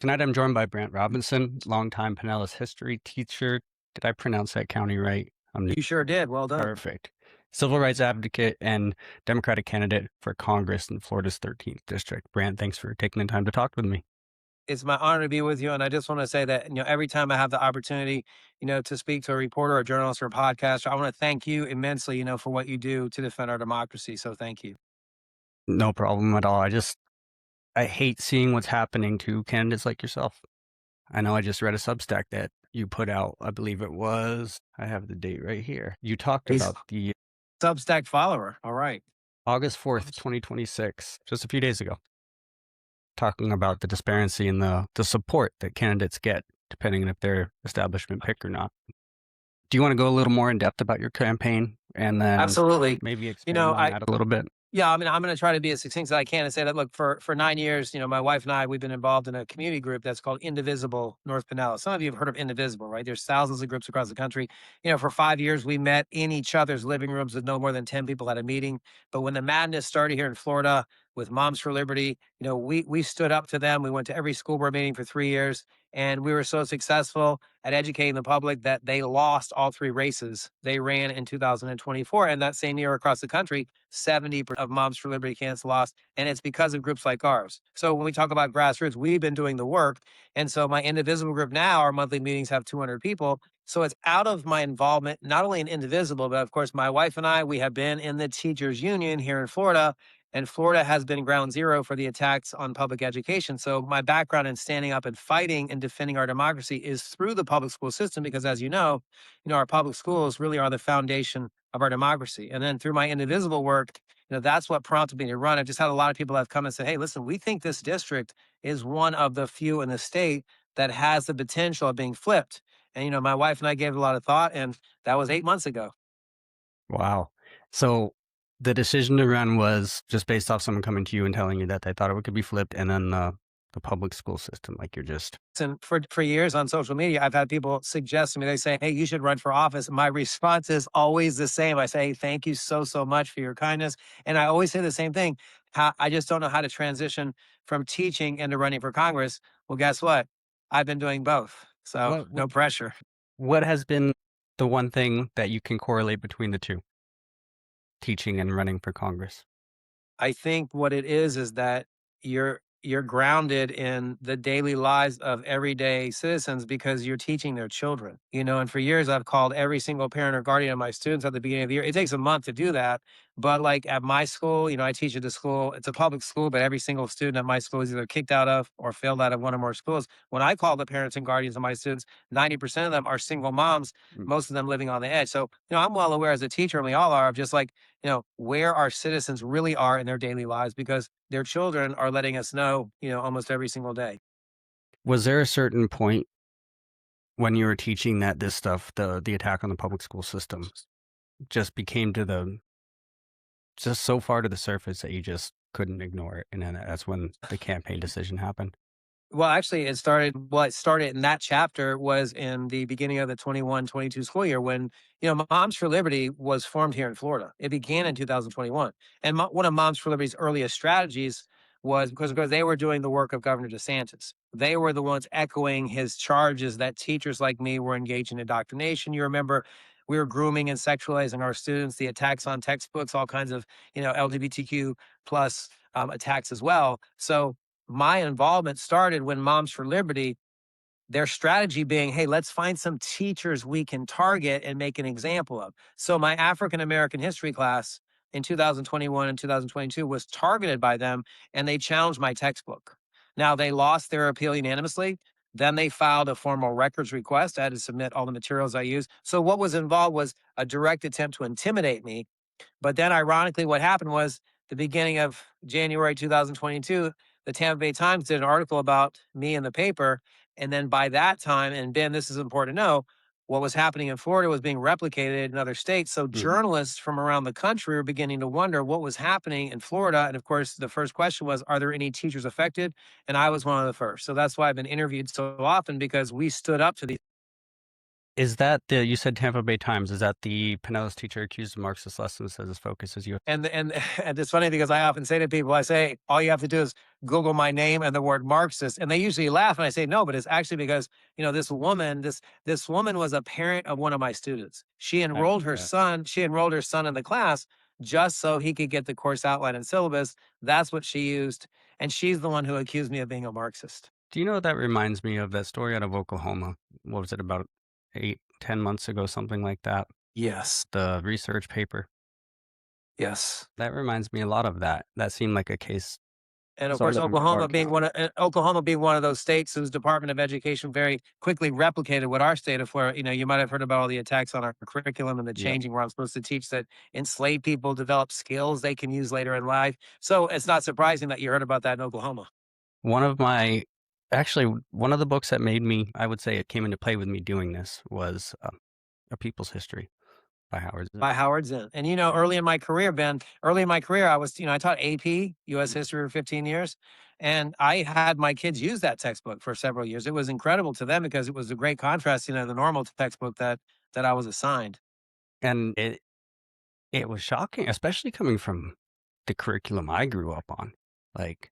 Tonight I'm joined by Brandt Robinson, longtime Pinellas history teacher. Did I pronounce that county right? I'm new. You sure did. Well done. Perfect. Civil rights advocate and Democratic candidate for Congress in Florida's 13th district. Brandt, thanks for taking the time to talk with me. It's my honor to be with you. And I just want to say that, every time I have the opportunity, to speak to a reporter, a journalist, or a podcaster, I want to thank you immensely, for what you do to defend our democracy. So thank you. No problem at all. I hate seeing what's happening to candidates like yourself. I know I just read a Substack that you put out. I believe it was, I have the date right here. You talked He's about the Substack follower. All right. August 4th, 2026, just a few days ago, talking about the disparity in the support that candidates get, depending on if they're establishment pick or not. Do you want to go a little more in depth about your campaign and then Absolutely. maybe You know, expand on I, that a little bit? Yeah, I mean, I'm going to try to be as succinct as I can and say that, look, for 9 years, my wife and I, we've been involved in a community group that's called Indivisible North Pinellas. Some of you have heard of Indivisible, right? There's thousands of groups across the country. For 5 years, we met in each other's living rooms with no more than 10 people at a meeting. But when the madness started here in Florida with Moms for Liberty, we stood up to them. We went to every school board meeting for 3 years. And we were so successful at educating the public that they lost all three races they ran in 2024. And that same year across the country, 70% of Moms for Liberty candidates lost. And it's because of groups like ours. So when we talk about grassroots, we've been doing the work. And so my Indivisible group now, our monthly meetings have 200 people. So it's out of my involvement, not only in Indivisible, but of course, my wife and I, we have been in the teachers union here in Florida. And Florida has been ground zero for the attacks on public education. So my background in standing up and fighting and defending our democracy is through the public school system, because as our public schools really are the foundation of our democracy. And then through my Indivisible work, that's what prompted me to run. I've just had a lot of people that have come and said, hey, listen, we think this district is one of the few in the state that has the potential of being flipped. And, my wife and I gave it a lot of thought, and that was 8 months ago. Wow. So the decision to run was just based off someone coming to you and telling you that they thought it could be flipped, and then the public school system, like you're just. And for years on social media, I've had people suggest to me, they say, hey, you should run for office. My response is always the same. I say, thank you so, so much for your kindness. And I always say the same thing. I just don't know how to transition from teaching into running for Congress. Well, guess what? I've been doing both. So What no pressure. what has been the one thing that you can correlate between the two, teaching and running for Congress? I think what it is that you're grounded in the daily lives of everyday citizens because you're teaching their children. And for years I've called every single parent or guardian of my students at the beginning of the year. It takes a month to do that, but like at my school, I teach at the school. It's a public school, but every single student at my school is either kicked out of or failed out of one or more schools. When I call the parents and guardians of my students, 90% of them are single moms, Mm. most of them living on the edge. So, I'm well aware as a teacher, and we all are, of just like, where our citizens really are in their daily lives, because their children are letting us know, almost every single day. Was there a certain point when you were teaching that this stuff, the attack on the public school system, just became just so far to the surface that you just couldn't ignore it, and then that's when the campaign decision happened? Well, actually, it started in that chapter was in the beginning of the 21-22 school year when, Moms for Liberty was formed here in Florida. It began in 2021. And one of Moms for Liberty's earliest strategies was because they were doing the work of Governor DeSantis. They were the ones echoing his charges that teachers like me were engaged in indoctrination. You remember we were grooming and sexualizing our students, the attacks on textbooks, all kinds of, LGBTQ plus attacks as well. So my involvement started when Moms for Liberty, their strategy being, hey, let's find some teachers we can target and make an example of. So my African American history class in 2021 and 2022 was targeted by them, and they challenged my textbook. Now, they lost their appeal unanimously. Then they filed a formal records request. I had to submit all the materials I used. So what was involved was a direct attempt to intimidate me. But then, ironically, what happened was the beginning of January 2022, the Tampa Bay Times did an article about me in the paper. And then by that time, and Ben, this is important to know, what was happening in Florida was being replicated in other states. So Mhm. journalists from around the country were beginning to wonder what was happening in Florida. And of course, the first question was, are there any teachers affected? And I was one of the first. So that's why I've been interviewed so often, because we stood up to these Is that you said Tampa Bay Times, is that the Pinellas teacher accused of Marxist lessons says his focus is US? And it's funny because I often say to people, I say, all you have to do is Google my name and the word Marxist, and they usually laugh, and I say, no, but it's actually because this woman was a parent of one of my students. Yeah. She enrolled her son in the class just so he could get the course outline and syllabus. That's what she used, and she's the one who accused me of being a Marxist. Do you know what that reminds me of? That story out of Oklahoma. What was it, about 8, 10 months ago, something like that? Yes. The research paper. Yes. That reminds me a lot of that. That seemed like a case And of course, sort of in Brevard County. Oklahoma being one of those states whose Department of Education very quickly replicated what our state of Florida. You might have heard about all the attacks on our curriculum and the Yep. changing where I'm supposed to teach that enslaved people develop skills they can use later in life. So it's not surprising that you heard about that in Oklahoma. One of my Actually, one of the books that made me, I would say it came into play with me doing this was A People's History by Howard Zinn. By Howard Zinn. And early in my career, I taught AP, US history for 15 years. And I had my kids use that textbook for several years. It was incredible to them because it was a great contrast, the normal textbook that I was assigned. And it was shocking, especially coming from the curriculum I grew up on. Like,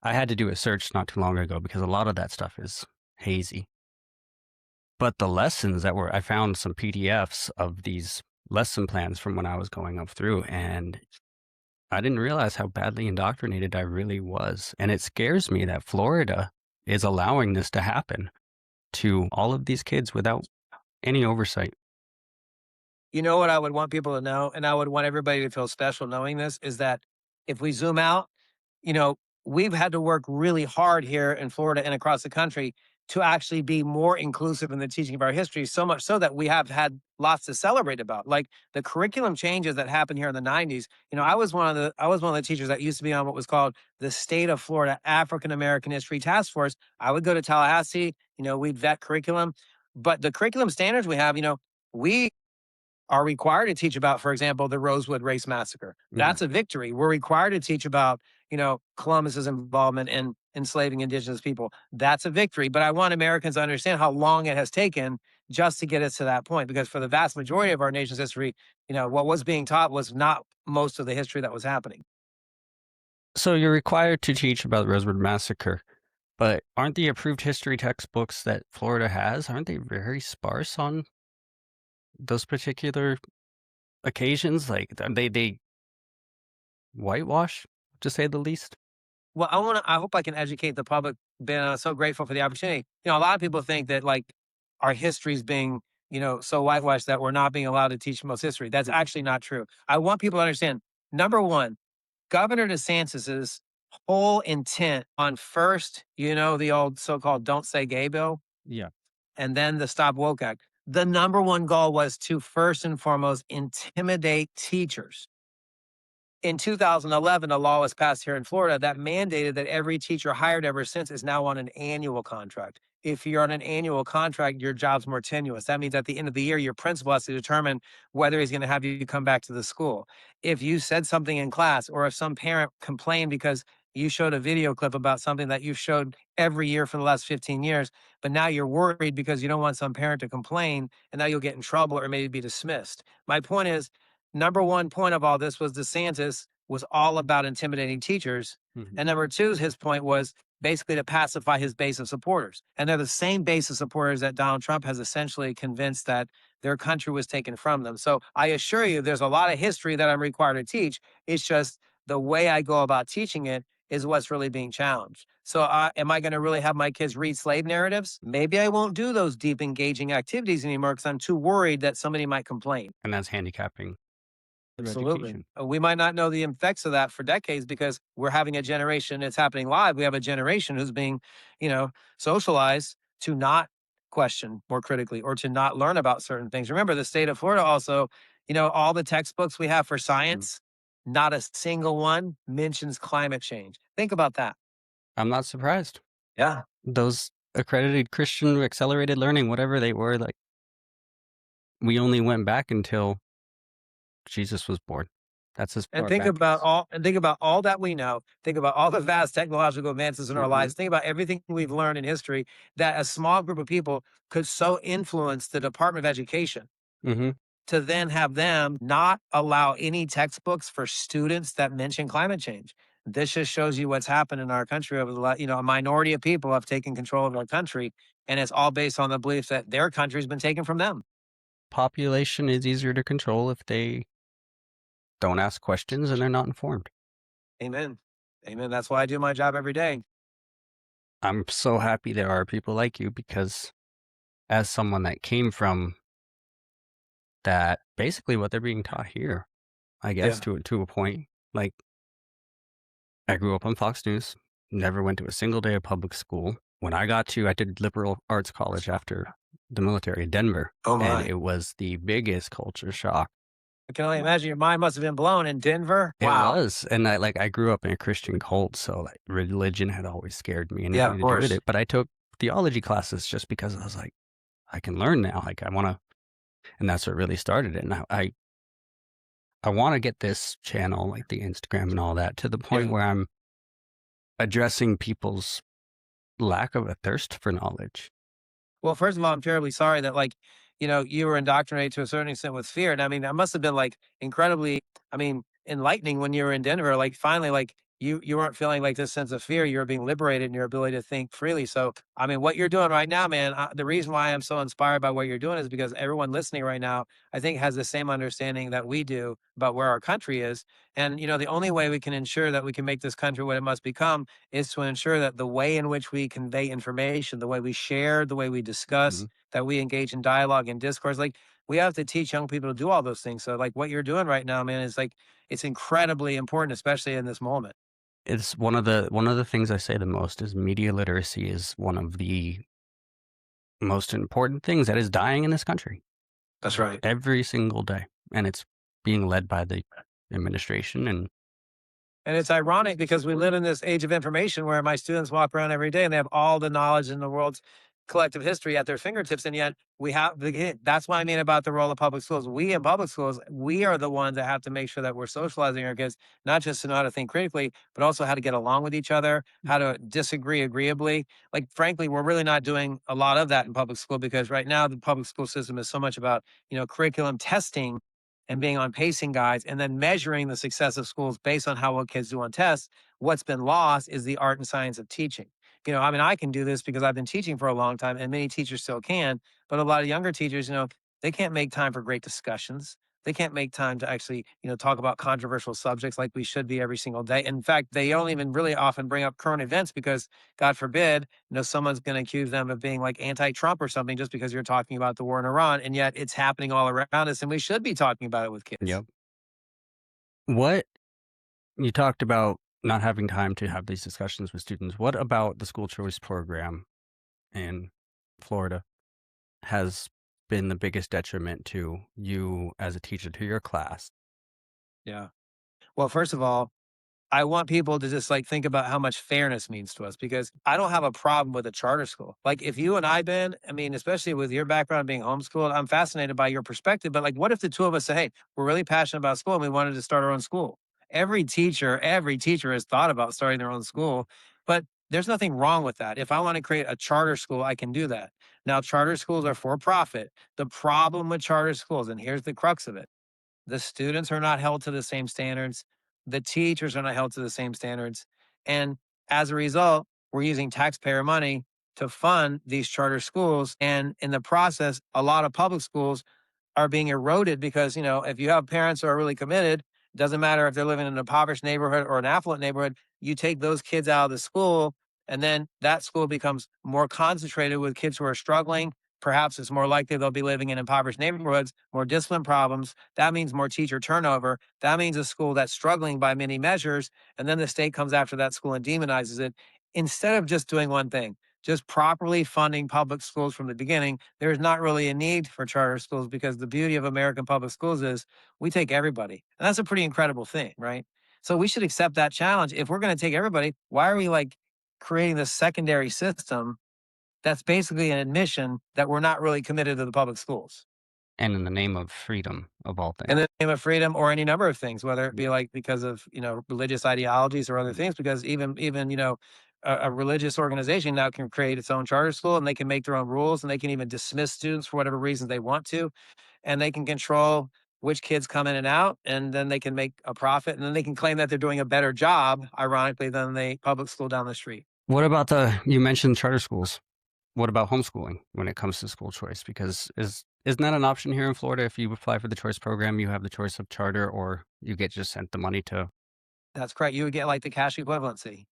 I had to do a search not too long ago because a lot of that stuff is hazy. But the lessons I found some PDFs of these lesson plans from when I was going up through, and I didn't realize how badly indoctrinated I really was. And it scares me that Florida is allowing this to happen to all of these kids without any oversight. You know what I would want people to know, and I would want everybody to feel special knowing this, is that if we zoom out, you know, we've had to work really hard here in Florida and across the country to actually be more inclusive in the teaching of our history, so much so that we have had lots to celebrate about. Like the curriculum changes that happened here in the 90s. I was one of the teachers that used to be on what was called the State of Florida African American History Task Force. I would go to Tallahassee, we'd vet curriculum, but the curriculum standards we have, we are required to teach about, for example, the Rosewood Race Massacre. Yeah. That's a victory. We're required to teach about, Columbus's involvement in enslaving indigenous people. That's a victory. But I want Americans to understand how long it has taken just to get us to that point. Because for the vast majority of our nation's history, what was being taught was not most of the history that was happening. So you're required to teach about the Rosewood Massacre, but aren't the approved history textbooks that Florida has, aren't they very sparse on those particular occasions? Like they whitewash, to say the least. Well, I hope I can educate the public. Ben, I'm so grateful for the opportunity. A lot of people think that like our history is being, so whitewashed that we're not being allowed to teach most history. That's actually not true. I want people to understand. Number one, Governor DeSantis's whole intent on first, the old so-called "Don't Say Gay" bill, Yeah. and then the Stop Woke Act. The number one goal was to first and foremost intimidate teachers. In 2011, a law was passed here in Florida that mandated that every teacher hired ever since is now on an annual contract. If you're on an annual contract, your job's more tenuous. That means at the end of the year, your principal has to determine whether he's going to have you come back to the school. If you said something in class, or if some parent complained because you showed a video clip about something that you've showed every year for the last 15 years, but now you're worried because you don't want some parent to complain, and now you'll get in trouble or maybe be dismissed. My point is, number one point of all this was DeSantis was all about intimidating teachers. Mhm. And number two, his point was basically to pacify his base of supporters. And they're the same base of supporters that Donald Trump has essentially convinced that their country was taken from them. So I assure you, there's a lot of history that I'm required to teach. It's just the way I go about teaching it is what's really being challenged. So, am I going to really have my kids read slave narratives? Maybe I won't do those deep, engaging activities anymore because I'm too worried that somebody might complain. And that's handicapping through Absolutely. education. We might not know the effects of that for decades because we're having a generation, it's happening live. We have a generation who's being, socialized to not question more critically or to not learn about certain things. Remember, the state of Florida also, all the textbooks we have for Mm. science, not a single one mentions climate change. Think about that. I'm not surprised. Yeah. Those accredited Christian accelerated learning, whatever they were, like, we only went back until Jesus was born. That's as And far back as. think about all that we know. Think about all the vast technological advances in our Mhm, lives. Think about everything we've learned in history that a small group of people could so influence the Department of Education mhm. to then have them not allow any textbooks for students that mention climate change. This just shows you what's happened in our country over the last, a minority of people have taken control of our country, and it's all based on the belief that their country's been taken from them. Population is easier to control if they don't ask questions and they're not informed. Amen. Amen. That's why I do my job every day. I'm so happy there are people like you because as someone that came from that basically what they're being taught here, I guess Yeah. to a point, like I grew up on Fox News, never went to a single day of public school. When I did liberal arts college after the military in Denver, Oh and my. it was the biggest culture shock. I can only imagine your mind must have been blown in Denver. It Wow. was, and I grew up in a Christian cult, so, like, religion had always scared me, Yeah, anything of to do with course. it, but I took theology classes just because I was like, "I can learn now, like, I wanna," and that's what really started it, and I wanna get this channel, like the Instagram and all that, to the point Yeah. where I'm addressing people's lack of a thirst for knowledge. Well, first of all, I'm terribly sorry that you were indoctrinated to a certain extent with fear. And I mean, that must have been like incredibly, enlightening when you were in Denver. Like finally, like you weren't feeling like this sense of fear. You were being liberated in your ability to think freely. So, I mean, what you're doing right now, man, the reason why I'm so inspired by what you're doing is because everyone listening right now, I think, has the same understanding that we do about where our country is. And the only way we can ensure that we can make this country what it must become is to ensure that the way in which we convey information, the way we share, the way we discuss, Mhm. that we engage in dialogue and discourse, like we have to teach young people to do all those things. So, like what you're doing right now, man, is like it's incredibly important, especially in this moment. It's one of the things I say the most is media literacy is one of the most important things that is dying in this country That's right. every single day, and it's being led by the administration and And it's ironic because we live in this age of information where my students walk around every day and they have all the knowledge in the world's collective history at their fingertips. And yet that's what I mean about the role of public schools. We in public schools, we are the ones that have to make sure that we're socializing our kids, not just to know how to think critically, but also how to get along with each other, how to disagree agreeably. Like, frankly, we're really not doing a lot of that in public school because right now the public school system is so much about, curriculum testing and being on pacing guides and then measuring the success of schools based on how well kids do on tests. What's been lost is the art and science of teaching. I can do this because I've been teaching for a long time and many teachers still can, but a lot of younger teachers, they can't make time for great discussions. They can't make time to actually, talk about controversial subjects like we should be every single day. In fact, they don't even really often bring up current events because, God forbid, someone's going to accuse them of being like anti-Trump or something just because you're talking about the war in Iran, and yet it's happening all around us, and we should be talking about it with kids. yep. What you talked about not having time to have these discussions with students. What about the school choice program in Florida has been the biggest detriment to you as a teacher to your class? Yeah. Well, first of all, I want people to just like think about how much fairness means to us because I don't have a problem with a charter school. Like if you and I, Ben, especially with your background being homeschooled, I'm fascinated by your perspective. But like, what if the two of us say, hey, we're really passionate about school and we wanted to start our own school? Every teacher has thought about starting their own school, but there's nothing wrong with that. If I want to create a charter school, I can do that. Now, charter schools are for profit. The problem with charter schools, and here's the crux of it, the students are not held to the same standards. The teachers are not held to the same standards. And as a result, we're using taxpayer money to fund these charter schools. And in the process, a lot of public schools are being eroded because, if you have parents who are really committed, it doesn't matter if they're living in an impoverished neighborhood or an affluent neighborhood, you take those kids out of the school, and then that school becomes more concentrated with kids who are struggling. Perhaps it's more likely they'll be living in impoverished neighborhoods, more discipline problems. That means more teacher turnover. That means a school that's struggling by many measures. And then the state comes after that school and demonizes it. Instead of just doing one thing, just properly funding public schools from the beginning, there's not really a need for charter schools because the beauty of American public schools is we take everybody. And that's a pretty incredible thing, right? So we should accept that challenge. If we're going to take everybody, why are we like creating this secondary system that's basically an admission that we're not really committed to the public schools? And in the name of freedom, of all In things. the name of freedom or any number of things, whether it be like because of, religious ideologies or other things, because even, a religious organization now can create its own charter school and they can make their own rules and they can even dismiss students for whatever reasons they want to. And they can control which kids come in and out, and then they can make a profit, and then they can claim that they're doing a better job, ironically, than the public school down the street. What about you mentioned charter schools. What about homeschooling when it comes to school choice? Because isn't that an option here in Florida? If you apply for the choice program, you have the choice of charter or you get just sent the money to. That's correct. You would get like the cash equivalency.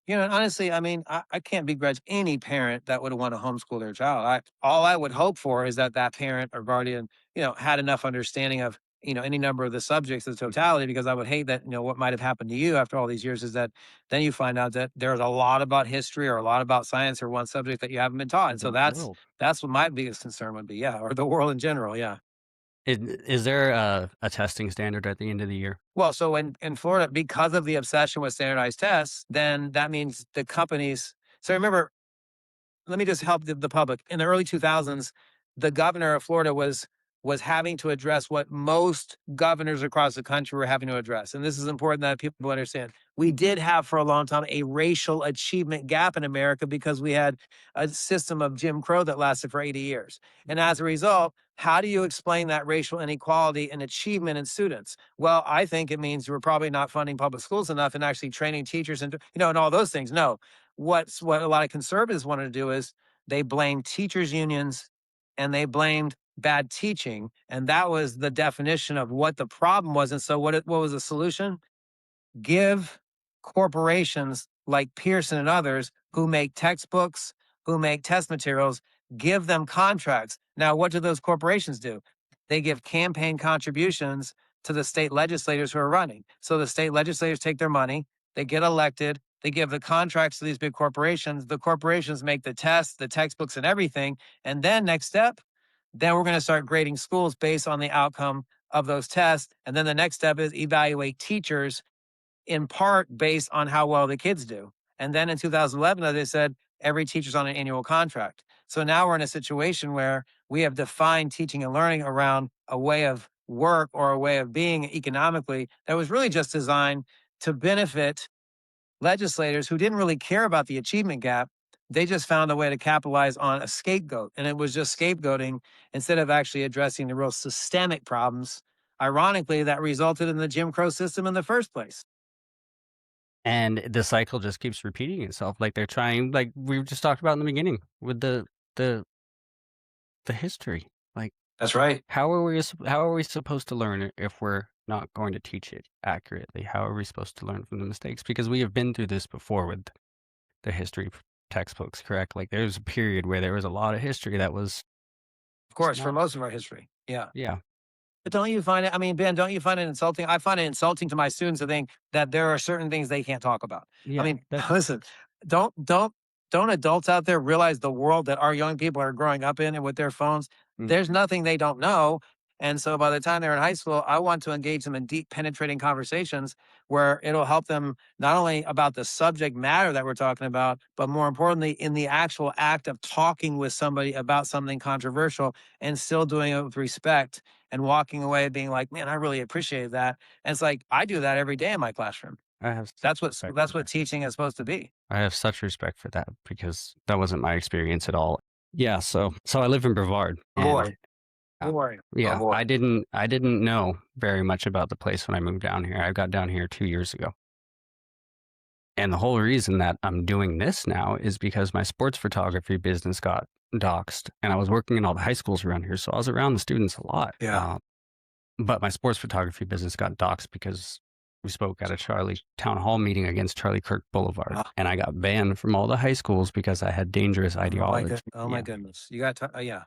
And honestly, I mean, I can't begrudge any parent that would want to homeschool their child. All I would hope for is that that parent or guardian, had enough understanding of, any number of the subjects of totality, because I would hate that, what might have happened to you after all these years is that then you find out that there's a lot about history or a lot about science or one subject that you haven't been taught. And so The that's world. that's what my biggest concern would be. Yeah. Or the world in general. Yeah. Is there a testing standard at the end of the year? Well, so in Florida, because of the obsession with standardized tests, then that means the companies. So remember, let me just help the public. In the early 2000s, the governor of Florida was having to address what most governors across the country were having to address. And this is important that people understand. We did have for a long time a racial achievement gap in America because we had a system of Jim Crow that lasted for 80 years. And as a result, how do you explain that racial inequality and achievement in students? Well, I think it means we're probably not funding public schools enough and actually training teachers and all those things. No, what a lot of conservatives wanted to do is they blamed teachers unions and they blamed bad teaching, and that was the definition of what the problem was. And so what was the solution? Give corporations like Pearson and others who make textbooks, who make test materials, give them contracts. Now, what do those corporations do? They give campaign contributions to the state legislators who are running. So the state legislators take their money, they get elected, they give the contracts to these big corporations. The corporations make the tests, the textbooks, and everything. And then next step, then we're going to start grading schools based on the outcome of those tests. And then the next step is evaluate teachers in part based on how well the kids do. And then in 2011, they said every teacher's on an annual contract. So now we're in a situation where we have defined teaching and learning around a way of work or a way of being economically that was really just designed to benefit legislators who didn't really care about the achievement gap. They just found a way to capitalize on a scapegoat. And it was just scapegoating instead of actually addressing the real systemic problems. Ironically, that resulted in the Jim Crow system in the first place. And the cycle just keeps repeating itself. Like they're trying, like we just talked about in the beginning with the the history. Like That's right. how are we supposed to learn it if we're not going to teach it accurately? How are we supposed to learn from the mistakes? Because we have been through this before with the history textbooks, correct? Like there was a period where there was a lot of history that was Of just course, for not. most of our history. Yeah. Yeah, But don't you find it? I mean, Ben, don't you find it insulting? I find it insulting to my students to think that there are certain things they can't talk about. I yeah. mean, That's listen, don't don't don't adults out there realize the world that our young people are growing up in and with their phones? mm, There's nothing they don't know. And so by the time they're in high school, I want to engage them in deep, penetrating conversations where it'll help them not only about the subject matter that we're talking about, but more importantly, in the actual act of talking with somebody about something controversial and still doing it with respect and walking away being like, man, I really appreciate that. And it's like, I do that every day in my classroom. I have such That's what respect for that's what that. teaching is supposed to be. I have such respect for that because that wasn't my experience at all. Yeah, so I live in Brevard, Oh and boy. Boy. Oh yeah, boy. I didn't know very much about the place when I moved down here. I got down here 2 years ago. And the whole reason that I'm doing this now is because my sports photography business got doxxed, and I was working in all the high schools around here, so I was around the students a lot. Yeah. But my sports photography business got doxxed because we spoke at a Charlie town hall meeting against Charlie Kirk Boulevard, Ah, and I got banned from all the high schools because I had dangerous ideology. oh my Yeah. goodness. You got to, yeah.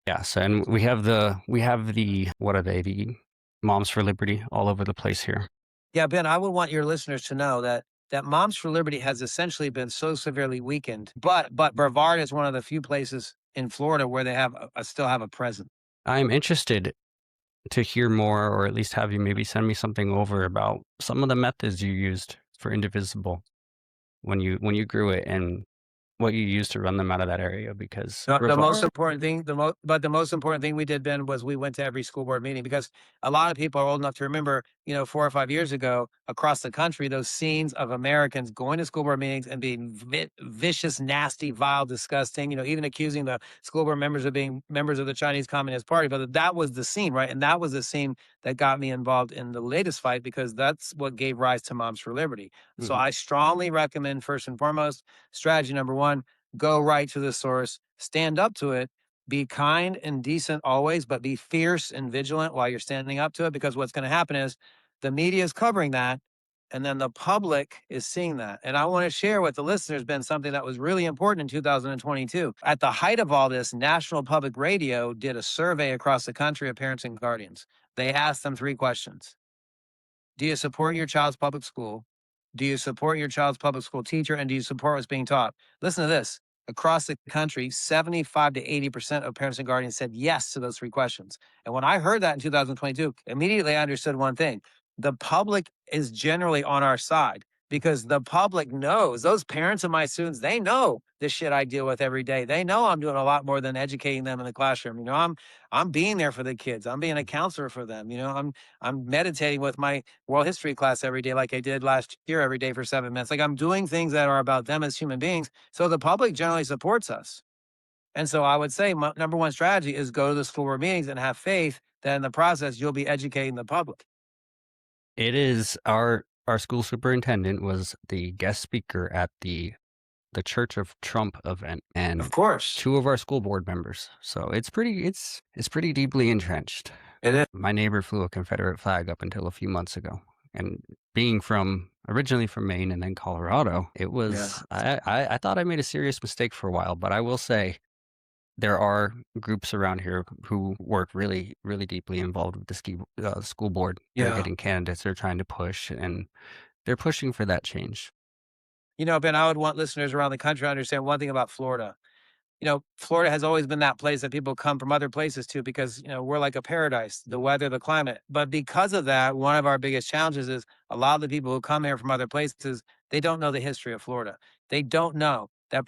Yeah, so and we have the what are they? The Moms for Liberty all over the place here. Yeah, Ben, I would want your listeners to know that Moms for Liberty has essentially been so severely weakened, but Brevard is one of the few places in Florida where they have still have a presence. I'm interested to hear more, or at least have you maybe send me something over about some of the methods you used for Indivisible when you grew it, and what you used to run them out of that area because The most Brevard. important thing, the most important thing we did, Ben, was we went to every school board meeting because a lot of people are old enough to remember, 4 or 5 years ago across the country, those scenes of Americans going to school board meetings and being vicious, nasty, vile, disgusting, even accusing the school board members of being members of the Chinese Communist Party. But that was the scene, right? And that was the scene that got me involved in the latest fight because that's what gave rise to Moms for Liberty. So Mhm. I strongly recommend, first and foremost, strategy number one, go right to the source, stand up to it, be kind and decent always, but be fierce and vigilant while you're standing up to it. Because what's going to happen is the media is covering that, and then the public is seeing that. And I want to share with the listeners, been something that was really important in 2022. At the height of all this, National Public Radio did a survey across the country of parents and guardians. They asked them three questions. Do you support your child's public school? Do you support your child's public school teacher? And do you support what's being taught? Listen to this. Across the country, 75 to 80% of parents and guardians said yes to those three questions. And when I heard that in 2022, immediately I understood one thing. The public is generally on our side because the public knows, those parents of my students, they know the shit I deal with every day. They know I'm doing a lot more than educating them in the classroom. I'm being there for the kids. I'm being a counselor for them. I'm meditating with my world history class every day, like I did last year, every day for 7 minutes. Like I'm doing things that are about them as human beings. So the public generally supports us. And so I would say my number one strategy is go to the school board meetings and have faith that in the process, you'll be educating the public. It is our school superintendent was the guest speaker at the Church of Trump event, Of and course. 2 of our school board members. So it's pretty deeply entrenched. It is. My neighbor flew a Confederate flag up until a few months ago, and being originally from Maine and then Colorado, it Yeah. was I thought I made a serious mistake for a while, but I will say there are groups around here who work really, really deeply involved with the school board. They're Yeah. getting candidates they're trying to push, and they're pushing for that change. Ben, I would want listeners around the country to understand one thing about Florida. Florida has always been that place that people come from other places to because, we're like a paradise, the weather, the climate. But because of that, one of our biggest challenges is a lot of the people who come here from other places, they don't know the history of Florida. They don't know that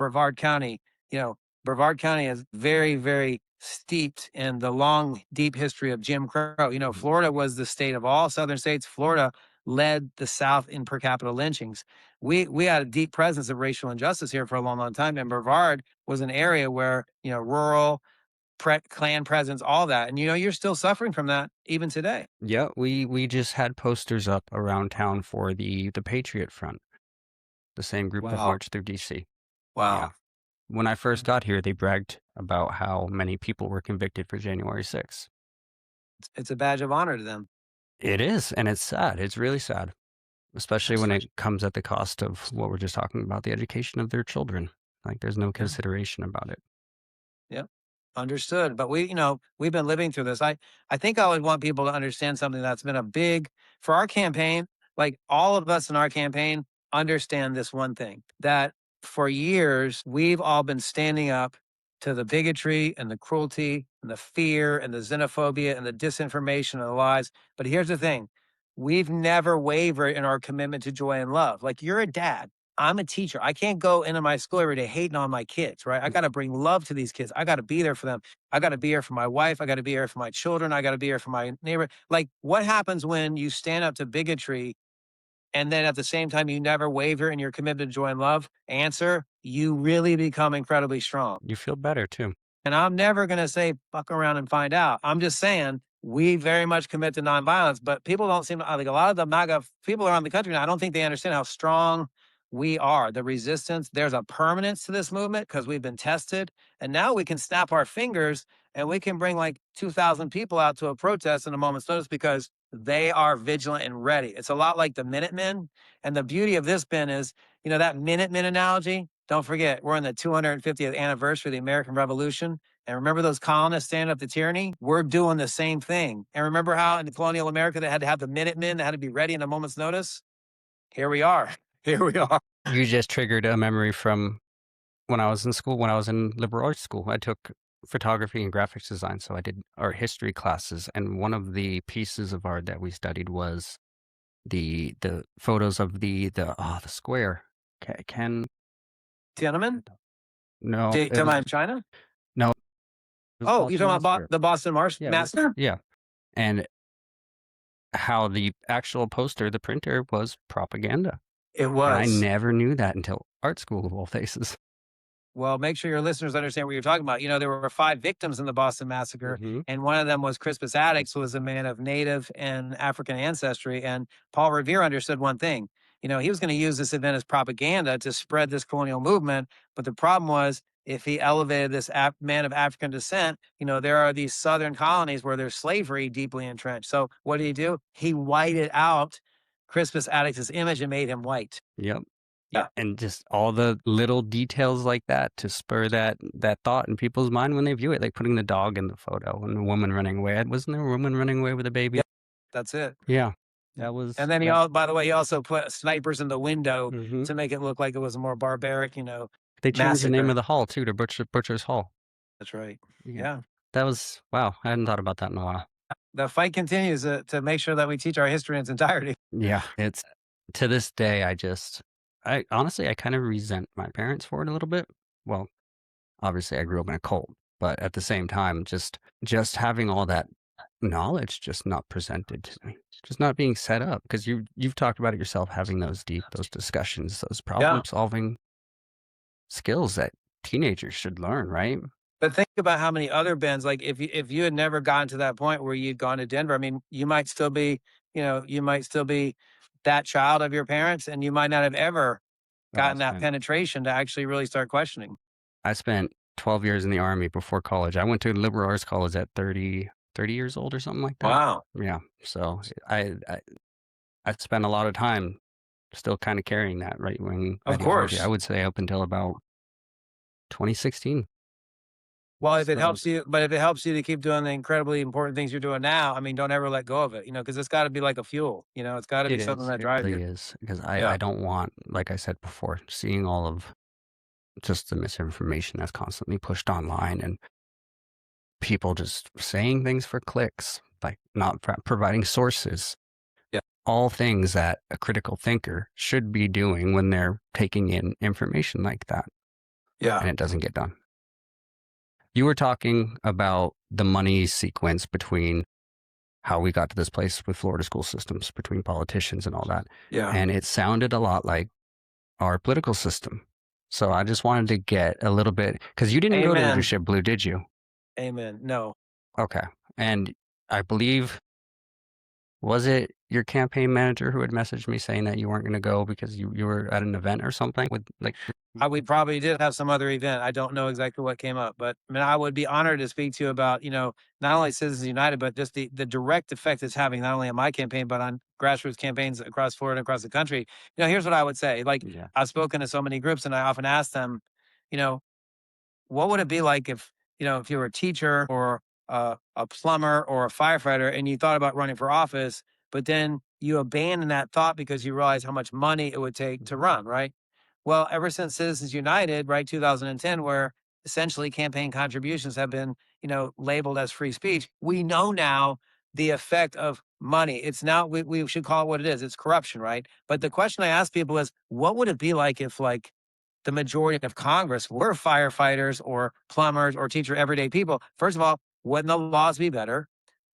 you know, Brevard County is very, very steeped in the long, deep history of Jim Crow. Mhm. Florida was the state of all southern states. Florida led the South in per capita lynchings. We had a deep presence of racial injustice here for a long, long time. And Brevard was an area where, rural clan presence, all that. And, you're still suffering from that even today. Yeah, we just had posters up around town for the Patriot Front, the same group that Wow. marched through DC. Yeah. Wow. When I first Mm. got here, they bragged about how many people were convicted for January 6th. It's a badge of honor to them. It is, and it's sad. It's really sad, especially when it comes at the cost of what we're just talking about, the education of their children. Like, there's no Yeah. consideration about it. Yep. Understood. But we've been living through this. I think I would want people to understand something that's been a big for our campaign, like all of us in our campaign understand this one thing that for years we've all been standing up to the bigotry and the cruelty and the fear and the xenophobia and the disinformation and the lies. But here's the thing. We've never wavered in our commitment to joy and love. Like you're a dad. I'm a teacher. I can't go into my school every day hating on my kids, right? I got to bring love to these kids. I got to be there for them. I got to be here for my wife. I got to be here for my children. I got to be here for my neighbor. Like, what happens when you stand up to bigotry and then at the same time you never waver in your commitment to joy and love? Answer, you really become incredibly strong. You feel better too. And I'm never going to say, fuck around and find out. I'm just saying we very much commit to nonviolence, but people don't seem to, like a lot of the MAGA people around the country now, I don't think they understand how strong we are. The resistance, there's a permanence to this movement because we've been tested. And now we can snap our fingers and we can bring like 2,000 people out to a protest in a moment's notice because they are vigilant and ready. It's a lot like the Minutemen. And the beauty of this, Ben, is, that Minutemen analogy. Don't forget, we're in the 250th anniversary of the American Revolution. And remember those colonists standing up to tyranny? We're doing the same thing. And remember how in colonial America they had to have the Minutemen that had to be ready in a moment's notice? Here we are. Here we are. You just triggered a memory from when I was in school, when I was in liberal arts school. I took photography and graphics design, so I did art history classes, and one of the pieces of art that we studied was the photos of the square. Can Gentlemen? No, You it talking was about in China? no, it was Oh, you Boston talking about Massacre. the Boston Yeah, Massacre? yeah, and how the actual poster, the printer, was propaganda, It and I was. never knew that until art school of all places. Well, make sure your listeners understand what you're talking about. There were 5 victims in the Boston Massacre, Mhm. and one of them was Crispus Attucks, who was a man of Native and African ancestry. And Paul Revere understood one thing. He was going to use this event as propaganda to spread this colonial movement. But the problem was, if he elevated this man of African descent, there are these southern colonies where there's slavery deeply entrenched. So what did he do? He whited out Crispus Attucks' image and made him white. Yep. Yeah. And just all the little details like that to spur that thought in people's mind when they view it, like putting the dog in the photo and the woman running away. Wasn't there a woman running away with a baby? Yeah. That's it. Yeah, Yeah. that was And then that. by the way, he also put snipers in the window Mhm. to make it look like it was a more barbaric, They changed the name of massacre. the hall too to Butcher's Hall. That's right. Yeah, Yeah. that was wow. I hadn't thought about that in a while. The fight continues to make sure that we teach our history in its entirety. Yeah, it's to this day. I honestly, I kind of resent my parents for it a little bit. Well, obviously, I grew up in a cult, but at the same time, just having all that knowledge just not presented to me, just not being set up because you've talked about it yourself, having those discussions, those problem Yeah. solving skills that teenagers should learn, right? But think about how many other bands, like if you had never gotten to that point where you'd gone to Denver, I mean, you might still be that child of your parents, and you might not have ever Oh, gotten that penetration to actually really start questioning. I spent 12 years in the army before college. I went to liberal arts college at 30 years old or something like that. Wow. Yeah. So I spent a lot of time still kind of carrying that right wing Of ideology. I course. would say up until about 2016. Well, if it So helps you, but if it helps you to keep doing the incredibly important things you're doing now, I mean, don't ever let go of it, because it's got to be like a fuel. It's got to be it something is. that It drives you. really is. Because Yeah. I don't want, like I said before, seeing all of just the misinformation that's constantly pushed online and people just saying things for clicks, like not providing sources, Yeah. all things that a critical thinker should be doing when they're taking in information like that, Yeah. and it doesn't get done. You were talking about the money sequence between how we got to this place with Florida school systems, between politicians and all that. Yeah. And it sounded a lot like our political system. So I just wanted to get a little bit, because you didn't go to Amen. Leadership Blue, did you? Amen. No. Okay. And I believe, was it your campaign manager who had messaged me saying that you weren't going to go because you were at an event or something with like, We probably did have some other event. I don't know exactly what came up, but I mean, I would be honored to speak to you about, not only Citizens United, but just the direct effect it's having not only on my campaign, but on grassroots campaigns across Florida and across the country. Here's what I would say. Like, yeah, I've spoken to so many groups, and I often ask them, you know, what would it be like if you were a teacher or a plumber or a firefighter and you thought about running for office, but then you abandoned that thought because you realized how much money it would take to run, right? Well, ever since Citizens United, right, 2010, where essentially campaign contributions have been, labeled as free speech, we know now the effect of money. It's now, we should call it what it is. It's corruption, right? But the question I ask people is, what would it be like if, like, the majority of Congress were firefighters or plumbers or teacher everyday people? First of all, wouldn't the laws be better?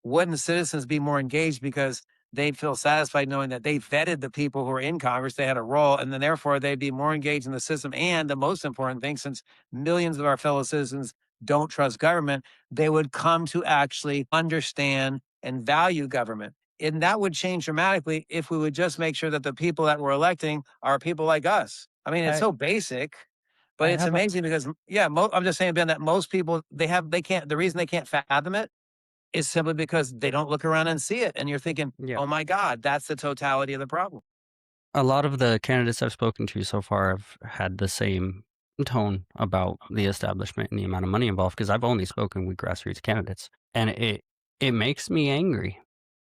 Wouldn't the citizens be more engaged because they'd feel satisfied knowing that they vetted the people who are in Congress, they had a role, and then therefore they'd be more engaged in the system. And the most important thing, since millions of our fellow citizens don't trust government, they would come to actually understand and value government. And that would change dramatically if we would just make sure that the people that we're electing are people like us. I mean, it's I so basic, but I it's have a amazing because, yeah, I'm just saying, Ben, that most people, they can't, the reason they can't fathom it is simply because they don't look around and see it. And you're thinking, yeah. oh my God, that's the totality of the problem. A lot of the candidates I've spoken to so far have had the same tone about the establishment and the amount of money involved because I've only spoken with grassroots candidates, and it makes me angry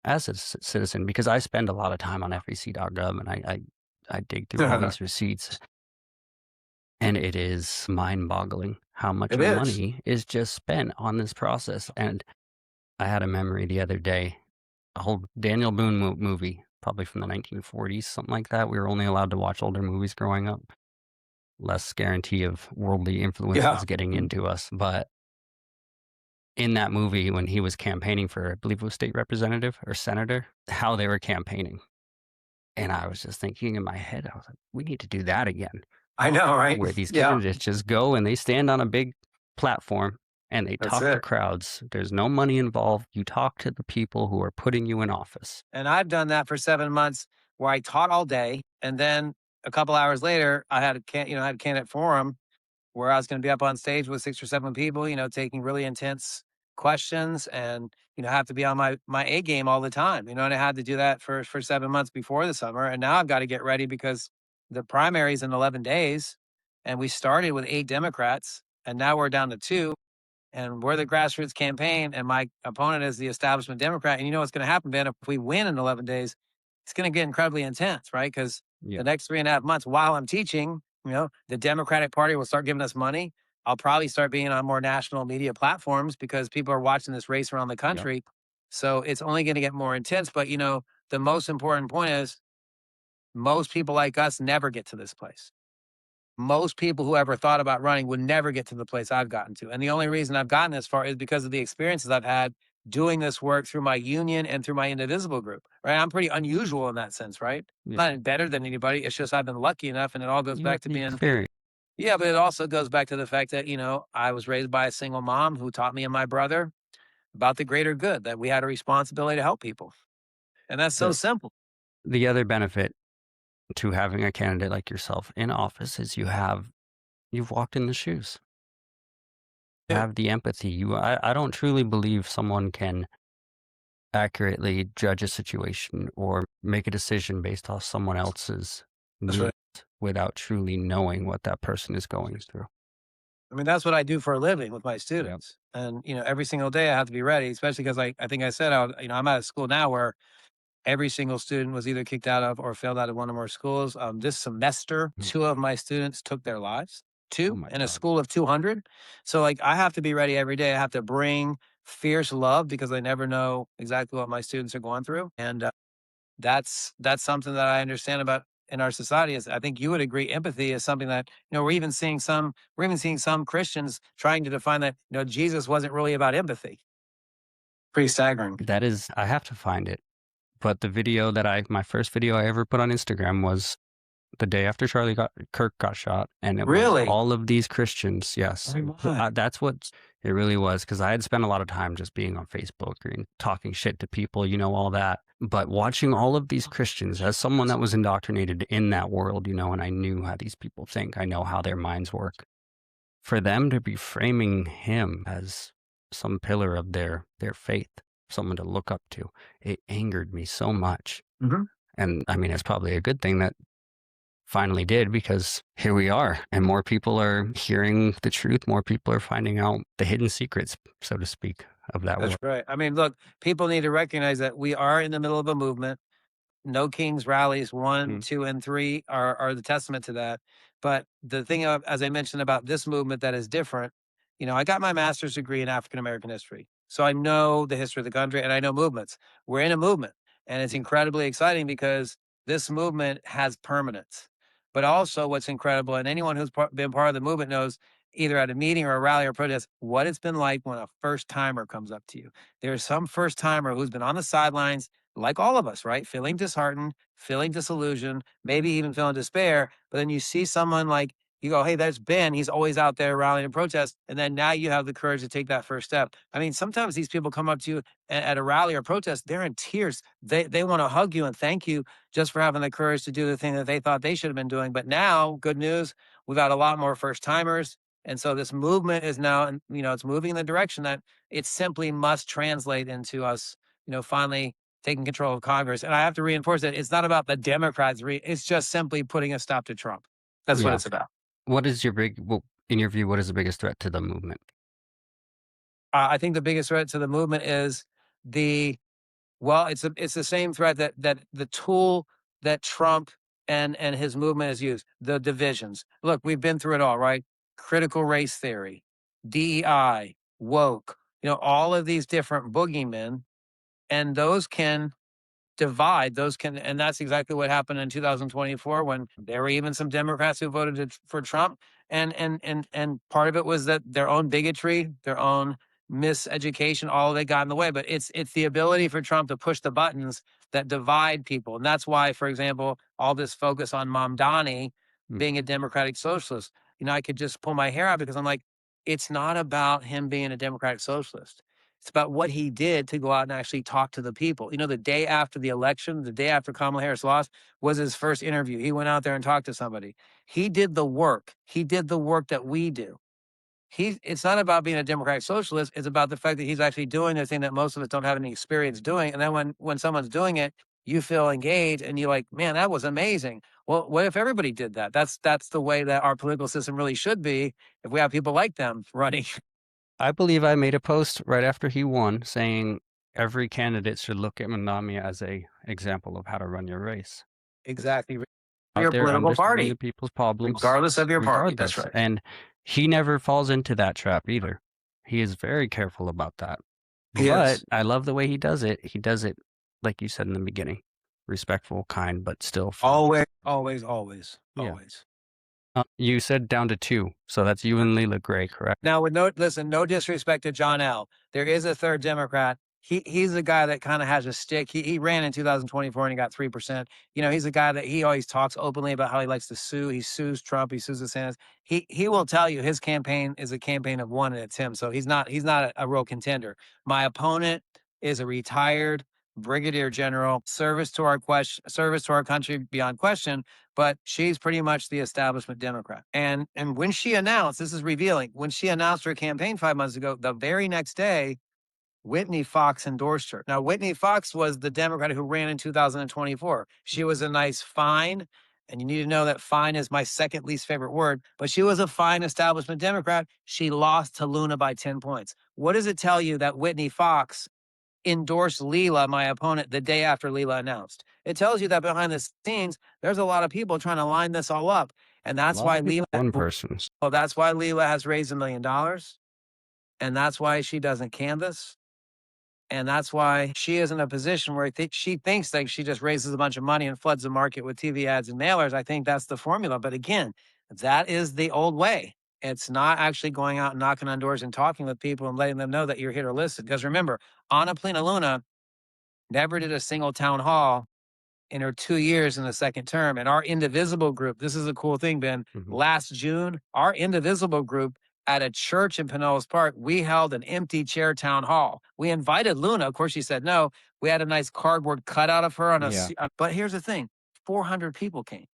as a citizen because I spend a lot of time on FEC.gov and I dig through all these receipts, and it is mind-boggling how much It is. money is just spent on this process. And I had a memory the other day, a whole Daniel Boone movie, probably from the 1940s, something like that. We were only allowed to watch older movies growing up. less guarantee of worldly Yeah. influences getting Mhm. into us. But in that movie, when he was campaigning for, I believe it was state representative or senator, how they were campaigning. And I was just thinking in my head, I was like, we need to do that again, I know, right? where these Yeah, candidates just go and they stand on a big platform and they that's talk to it. crowds. There's no money involved. You talk to the people who are putting you in office. And I've done that for 7 months where I taught all day, and then a couple hours later, I had I had a candidate forum where I was gonna be up on stage with 6 or 7 people, taking really intense questions and, have to be on my A game all the time, and I had to do that for 7 months before the summer, and now I've gotta get ready because the primary's in 11 days, and we started with 8 Democrats, and now we're down to 2, and we're the grassroots campaign, and my opponent is the establishment Democrat, and you know what's gonna happen, Ben, if we win in 11 days, it's gonna get incredibly intense, right? Because Yeah. the next 3.5 months while I'm teaching, the Democratic Party will start giving us money. I'll probably start being on more national media platforms because people are watching this race around the Yep. country. So it's only going to get more intense. But the most important point is most people like us never get to this place. Most people who ever thought about running would never get to the place I've gotten to. And the only reason I've gotten this far is because of the experiences I've had doing this work through my union and through my Indivisible group, right? I'm pretty unusual in that sense, right? Yeah. I'm not better than anybody. It's just I've been lucky enough, and it all goes You have back to the being, experience. yeah, but it also goes back to the fact that, I was raised by a single mom who taught me and my brother about the greater good, that we had a responsibility to help people. And that's so The, simple. the other benefit to having a candidate like yourself in office is you've walked in the shoes. You Yeah, have the empathy. I don't truly believe someone can accurately judge a situation or make a decision based off someone else's that's moods right. without truly knowing what that person is going through. I mean, that's what I do for a living with my Yep. students. And, every single day I have to be ready, especially because I think I said, I'm at a school now where every single student was either kicked out of or failed out of one or more schools. This semester, Mm. 2 of my students took their lives, Oh 2 my in a God. school of 200. So, like, I have to be ready every day. I have to bring fierce love because I never know exactly what my students are going through. And that's something that I understand about in our society. Is I think you would agree, empathy is something that we're even seeing some Christians trying to define that Jesus wasn't really about empathy. Pretty staggering. That is, I have to find it. But my first video I ever put on Instagram was the day after Kirk got shot, and it was Really? all of these Christians, yes. Oh my. That's what it really was, because I had spent a lot of time just being on Facebook and talking shit to people, all that. But watching all of these Christians, as someone that was indoctrinated in that world, and I knew how these people think, I know how their minds work. For them to be framing him as some pillar of their faith, someone to look up to, it angered me so much. Mhm. And I mean, it's probably a good thing that finally did, because here we are, and more people are hearing the truth. More people are finding out the hidden secrets, so to speak, of that That's world. right. I mean, look, people need to recognize that we are in the middle of a movement. No Kings rallies 1, Mhm. 2, and 3 are the testament to that. But the thing, as I mentioned about this movement that is different, I got my master's degree in African American history. So I know the history of the country and I know movements. We're in a movement, and it's Yeah. incredibly exciting because this movement has permanence. But also, what's incredible, and anyone who's been part of the movement knows, either at a meeting or a rally or protest, what it's been like when a first timer comes up to you. There's some first timer who's been on the sidelines, like all of us, right? Feeling disheartened, feeling disillusioned, maybe even feeling despair. But then you see someone like, you go, hey, there's Ben. He's always out there rallying and protest. And then now you have the courage to take that first step. I mean, sometimes these people come up to you at a rally or protest, they're in tears. They want to hug you and thank you just for having the courage to do the thing that they thought they should have been doing. But now, good news, we've got a lot more first timers. And so this movement is now, and it's moving in the direction that it simply must translate into us, finally taking control of Congress. And I have to reinforce that it's not about the Democrats. It's just simply putting a stop to Trump. That's what Yeah. it's about. In your view, what is the biggest threat to the movement? I think the biggest threat to the movement is the it's the same threat that the tool that Trump and his movement has used, the divisions. Look, we've been through it all, right? Critical race theory, DEI, woke, all of these different boogeymen, and those can divide those can, and that's exactly what happened in 2024 when there were even some Democrats who voted for Trump, and part of it was that their own bigotry, their own miseducation, all of it got in the way. But it's the ability for Trump to push the buttons that divide people, and that's why, for example, all this focus on Mamdani being a democratic socialist. I could just pull my hair out because I'm like, it's not about him being a democratic socialist. It's about what he did to go out and actually talk to the people. The day after the election, the day after Kamala Harris lost, was his first interview. He went out there and talked to somebody. He did the work. He did the work that we do. It's not about being a democratic socialist. It's about the fact that he's actually doing the thing that most of us don't have any experience doing. And then when someone's doing it, you feel engaged and you're like, man, that was amazing. Well, what if everybody did that? That's the way that our political system really should be if we have people like them running. I believe I made a post right after he won saying every candidate should look at Mamdani as a example of how to run your race. Exactly. Out Your there political understanding party, the people's problems, regardless of your party. That's regardless. right. And he never falls into that trap either. He is very careful about that. He But is. I love the way he does it. He does it, like you said in the beginning, respectful, kind, but still firm. Always, always, always, Yeah. always. You said down to 2, so that's you and Leela Gray, correct? Now, with no disrespect to John L. There is a third Democrat. He's the guy that kind of has a stick. He ran in 2024 and he got 3%. He's a guy that he always talks openly about how he likes to sue. He sues Trump. He sues DeSantis. He will tell you his campaign is a campaign of one and it's him. So he's not a real contender. My opponent is a retired brigadier general, service to our country beyond question, but she's pretty much the establishment Democrat. And when she announced, this is revealing, when she announced her campaign 5 months ago, the very next day, Whitney Fox endorsed her. Now, Whitney Fox was the Democrat who ran in 2024. She was a nice, fine, and you need to know that fine is my second least favorite word, but she was a fine establishment Democrat. She lost to Luna by 10 points. What does it tell you that Whitney Fox endorsed Leela, my opponent, the day after Leela announced? It tells you that behind the scenes, there's a lot of people trying to line this all up. And that's why Leela, one person. well, that's why Leela has raised $1 million. And that's why she doesn't canvass. And that's why she is in a position where she thinks that she just raises a bunch of money and floods the market with TV ads and mailers. I think that's the formula. But again, that is the old way. It's not actually going out and knocking on doors and talking with people and letting them know that you're here to listen. Because remember, Anna Paulina Luna never did a single town hall in her 2 years in the second term. And our Indivisible group, this is a cool thing, Ben. Last June, our Indivisible group at a church in Pinellas Park, we held an empty chair town hall. We invited Luna. Of course, she said no. We had a nice cardboard cutout of her on but here's the thing, 400 people came.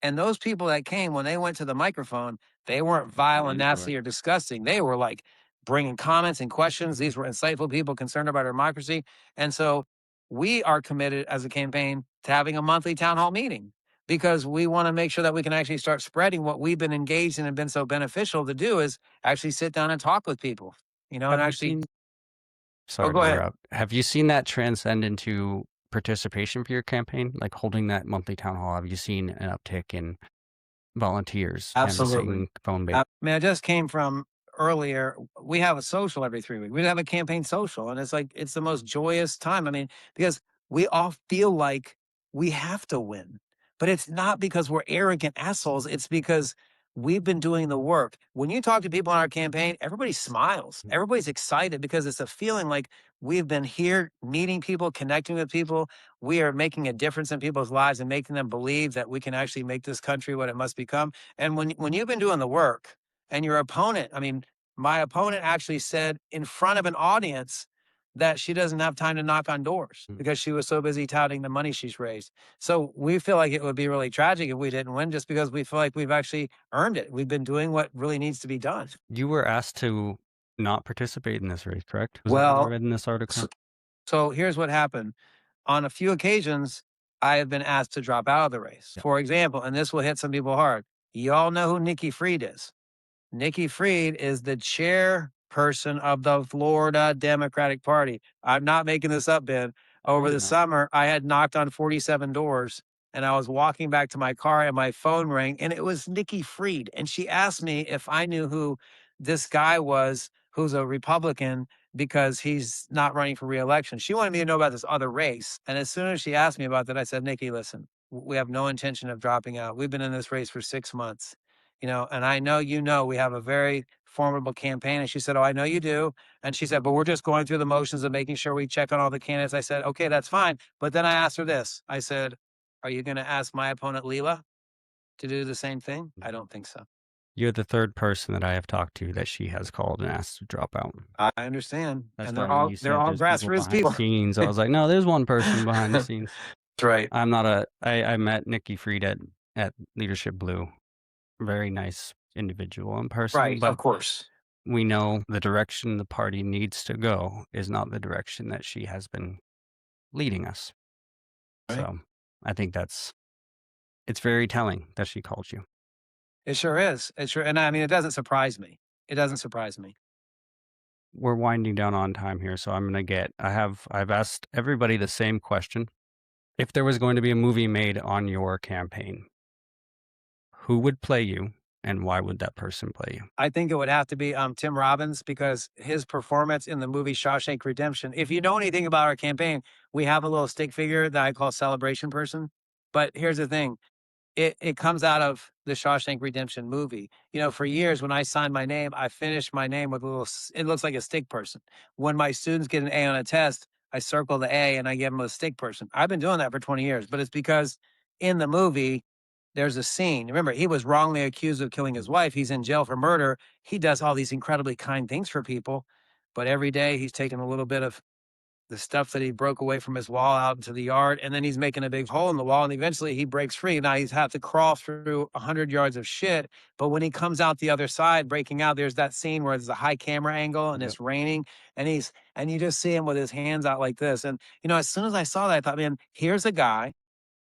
And those people that came, when they went to the microphone, they weren't vile and nasty or disgusting. They were like bringing comments and questions. These were insightful people concerned about our democracy. And so we are committed as a campaign to having a monthly town hall meeting because we want to make sure that we can actually start spreading what we've been engaged in and been so beneficial to do is actually sit down and talk with people, and actually. Sorry go to ahead. interrupt. Have you seen that transcend into participation for your campaign? Like holding that monthly town hall, have you seen an uptick in volunteers? Absolutely. Phone-based? I just came from earlier. We have a social every 3 weeks. We have a campaign social, and it's the most joyous time. Because we all feel like we have to win, but it's not because we're arrogant assholes. It's because we've been doing the work. When you talk to people on our campaign, everybody smiles. Everybody's excited because it's a feeling like we've been here meeting people, connecting with people. We are making a difference in people's lives and making them believe that we can actually make this country what it must become. And when you've been doing the work and your opponent, my opponent actually said in front of an audience that she doesn't have time to knock on doors because she was so busy touting the money she's raised. So we feel like it would be really tragic if we didn't win just because we feel like we've actually earned it. We've been doing what really needs to be done. You were asked to not participate in this race, correct? Was Well, that what I read in this article? So here's what happened. On a few occasions, I have been asked to drop out of the race. Yeah. For example, and this will hit some people hard. Y'all know who Nikki Fried is. Nikki Fried is the chairperson of the Florida Democratic Party. I'm not making this up, Ben. Over the summer, I had knocked on 47 doors and I was walking back to my car and my phone rang and it was Nikki Fried. And she asked me if I knew who this guy was who's a Republican because he's not running for reelection. She wanted me to know about this other race. And as soon as she asked me about that, I said, Nikki, listen, we have no intention of dropping out. We've been in this race for 6 months, and I know we have a very formidable campaign. And she said, oh, I know you do. And she said, but we're just going through the motions of making sure we check on all the candidates. I said, okay, that's fine. But then I asked her this. I said, are you going to ask my opponent, Leela, to do the same thing? I don't think so. You're the third person that I have talked to that she has called and asked to drop out. I understand. That's And why when you they're said all there's people grassroots behind the people. scenes, I was like, no, there's one person behind the scenes. That's right. I met Nikki Fried at Leadership Blue. Very nice individual in person, Right, but of course. we know the direction the party needs to go is not the direction that she has been leading us. Right. So I think it's very telling that she called you. It sure is. It sure, and I mean, it doesn't surprise me. It doesn't surprise me. We're winding down on time here, so I've asked everybody the same question. If there was going to be a movie made on your campaign, who would play you and why would that person play you? I think it would have to be Tim Robbins, because his performance in the movie Shawshank Redemption. If you know anything about our campaign, we have a little stick figure that I call Celebration Person. But here's the thing. It comes out of the Shawshank Redemption movie. For years when I signed my name, I finished my name with it looks like a stick person. When my students get an A on a test, I circle the A and I give them a stick person. I've been doing that for 20 years, but it's because in the movie, there's a scene. Remember, he was wrongly accused of killing his wife. He's in jail for murder. He does all these incredibly kind things for people, but every day he's taking a little bit of the stuff that he broke away from his wall out into the yard, and then he's making a big hole in the wall, and eventually he breaks free. Now he's have to crawl through 100 yards of shit, but when he comes out the other side, breaking out, there's that scene where there's a high camera angle and Yep. it's raining, and you just see him with his hands out like this. And as soon as I saw that, I thought, man, here's a guy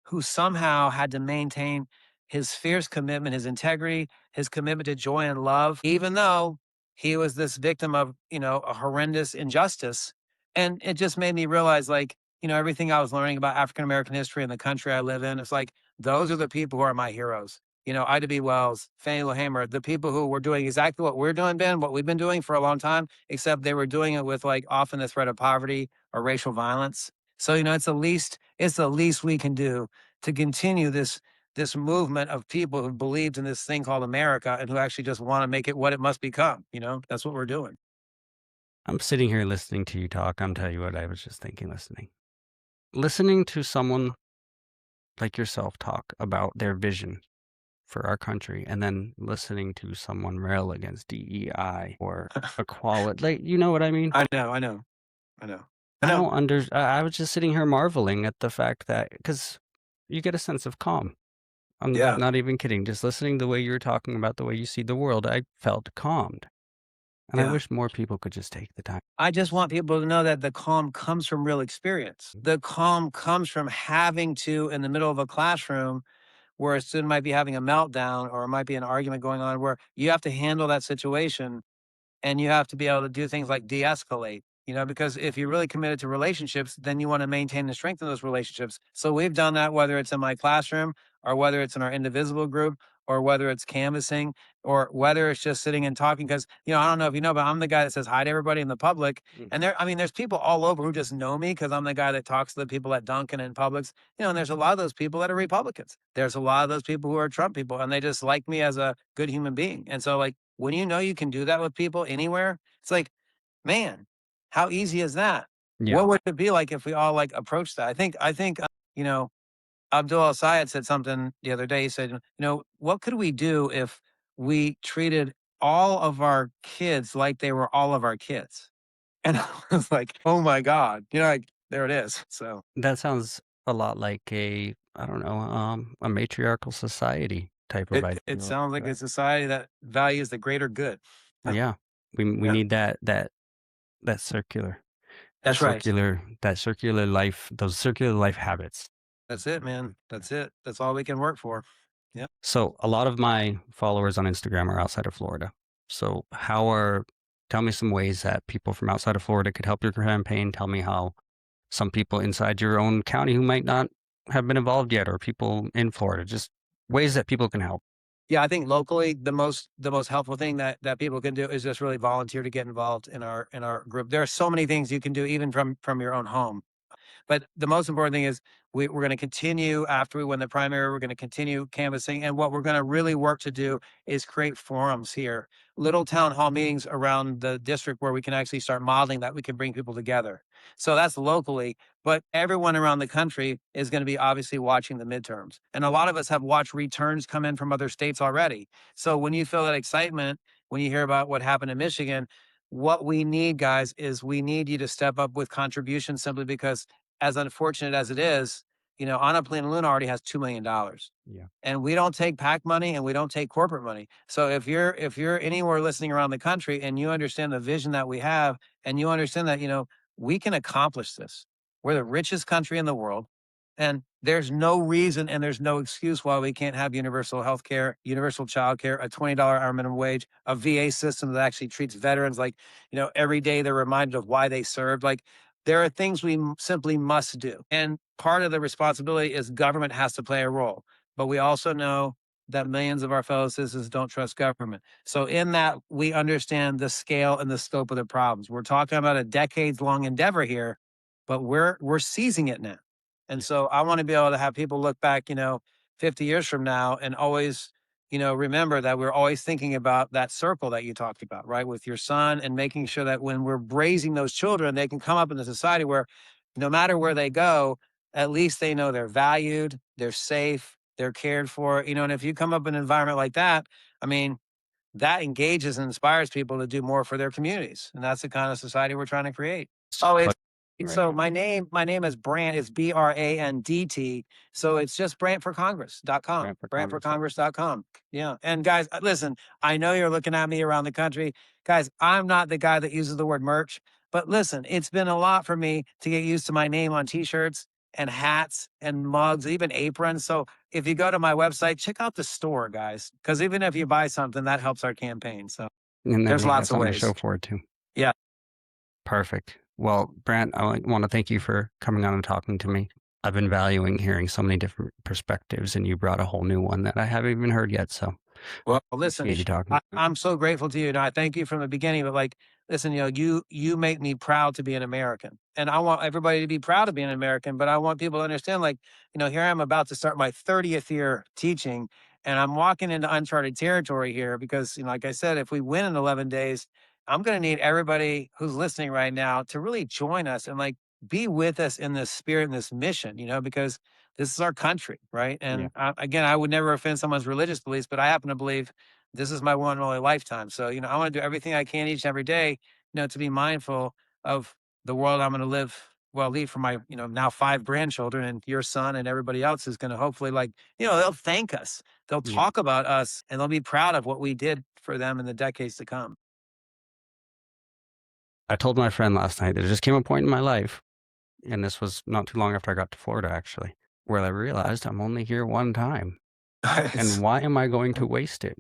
who somehow had to maintain his fierce commitment, his integrity, his commitment to joy and love, even though he was this victim of, a horrendous injustice. And it just made me realize, like, everything I was learning about African American history and the country I live in, it's like, those are the people who are my heroes. Ida B. Wells, Fannie Lou Hamer, the people who were doing exactly what we're doing, Ben, what we've been doing for a long time, except they were doing it with, like, often the threat of poverty or racial violence. So, it's the least we can do to continue this movement of people who believed in this thing called America and who actually just want to make it what it must become. That's what we're doing. I'm sitting here listening to you talk. I'm telling you what I was just thinking listening. Listening to someone like yourself talk about their vision for our country and then listening to someone rail against DEI or equality. Like, you know what I mean? I know, I know, I know. I was just sitting here marveling at the fact that, because you get a sense of calm. I'm Yeah. not even kidding. Just listening to the way you were talking about the way you see the world, I felt calmed. And I Yeah. wish more people could just take the time. I just want people to know that the calm comes from real experience. The calm comes from having to, in the middle of a classroom, where a student might be having a meltdown or it might be an argument going on, where you have to handle that situation and you have to be able to do things like de-escalate, because if you're really committed to relationships, then you want to maintain and strengthen those relationships. So we've done that, whether it's in my classroom or whether it's in our Indivisible group or whether it's canvassing or whether it's just sitting and talking. Because, I don't know if you know, but I'm the guy that says hi to everybody in the public. And there's people all over who just know me because I'm the guy that talks to the people at Dunkin' and Publix, and there's a lot of those people that are Republicans. There's a lot of those people who are Trump people, and they just like me as a good human being. And so, like, when you can do that with people anywhere, it's like, man, how easy is that? Yeah. What would it be like if we all like approached that? I think you know, Abdul Al Sayed said something the other day. He said, what could we do if we treated all of our kids like they were all of our kids? And I was like, oh my God, like, there it is. So That sounds a lot like a matriarchal society type of idea. it sounds like a society that values the greater good. Yeah. We Yeah. need that circular. That's right. That circular life, those circular life habits. That's it, man. That's it. That's all we can work for. So a lot of my followers on Instagram are outside of Florida. So tell me some ways that people from outside of Florida could help your campaign. Tell me how some people inside your own county who might not have been involved yet, or people in Florida, just ways that people can help. Yeah, I think locally the most helpful thing that people can do is just really volunteer to get involved in our group. There are so many things you can do even from your own home. But the most important thing is we're going to continue after we win the primary. We're going to continue canvassing. And what we're going to really work to do is create forums here, little town hall meetings around the district where we can actually start modeling that we can bring people together. So that's locally, but everyone around the country is going to be obviously watching the midterms. And a lot of us have watched returns come in from other states already. So when you feel that excitement, when you hear about what happened in Michigan, what we need, guys, is we need you to step up with contributions simply because as unfortunate as it is, Anna Paulina Luna already has $2 million, Yeah. and we don't take PAC money and we don't take corporate money. So if you're anywhere listening around the country and you understand the vision that we have, and you understand that we can accomplish this, we're the richest country in the world, and there's no reason and there's no excuse why we can't have universal health care, universal child care, a $20 hour minimum wage, a VA system that actually treats veterans like every day they're reminded of why they served. Like there are things we simply must do. And part of the responsibility is government has to play a role. But we also know that millions of our fellow citizens don't trust government. So, in that, we understand the scale and the scope of the problems. We're talking about a decades long endeavor here, but we're seizing it now. And so, I want to be able to have people look back, 50 years from now and always remember that we're always thinking about that circle that you talked about, right? With your son, and making sure that when we're raising those children, they can come up in a society where no matter where they go, at least they know they're valued, they're safe, they're cared for, and if you come up in an environment like that, I mean, that engages and inspires people to do more for their communities. And that's the kind of society we're trying to create. Oh, it's Right. so my name is Brandt. It's Brandt. So it's just BrandtForCongress.com. Grant for Congress. BrandtForCongress.com. Yeah. And guys, listen, I know you're looking at me around the country. Guys, I'm not the guy that uses the word merch, but listen, it's been a lot for me to get used to my name on t-shirts and hats and mugs, even aprons. So if you go to my website, check out the store, guys, because even if you buy something, that helps our campaign. So And then there's you got lots of something to ways. show for it too. Yeah. Perfect. Well, Brant, I want to thank you for coming on and talking to me. I've been valuing hearing so many different perspectives, and you brought a whole new one that I haven't even heard yet. So Well, listen, appreciate you talking. I'm so grateful to you. And I thank you from the beginning. But like, listen, you make me proud to be an American, and I want everybody to be proud of being an American. But I want people to understand, like, here I am about to start my 30th year teaching, and I'm walking into uncharted territory here because, like I said, if we win in 11 days, I'm going to need everybody who's listening right now to really join us and like be with us in this spirit and this mission. Because this is our country, right? Yeah. And again, I would never offend someone's religious beliefs, but I happen to believe this is my one and only lifetime. So, I want to do everything I can each and every day, to be mindful of the world I'm going to leave for my, now 5 grandchildren and your son and everybody else is going to hopefully they'll thank us. They'll Yeah. talk about us and they'll be proud of what we did for them in the decades to come. I told my friend last night there just came a point in my life, and this was not too long after I got to Florida, actually, where I realized I'm only here one time. It's- And why am I going to waste it?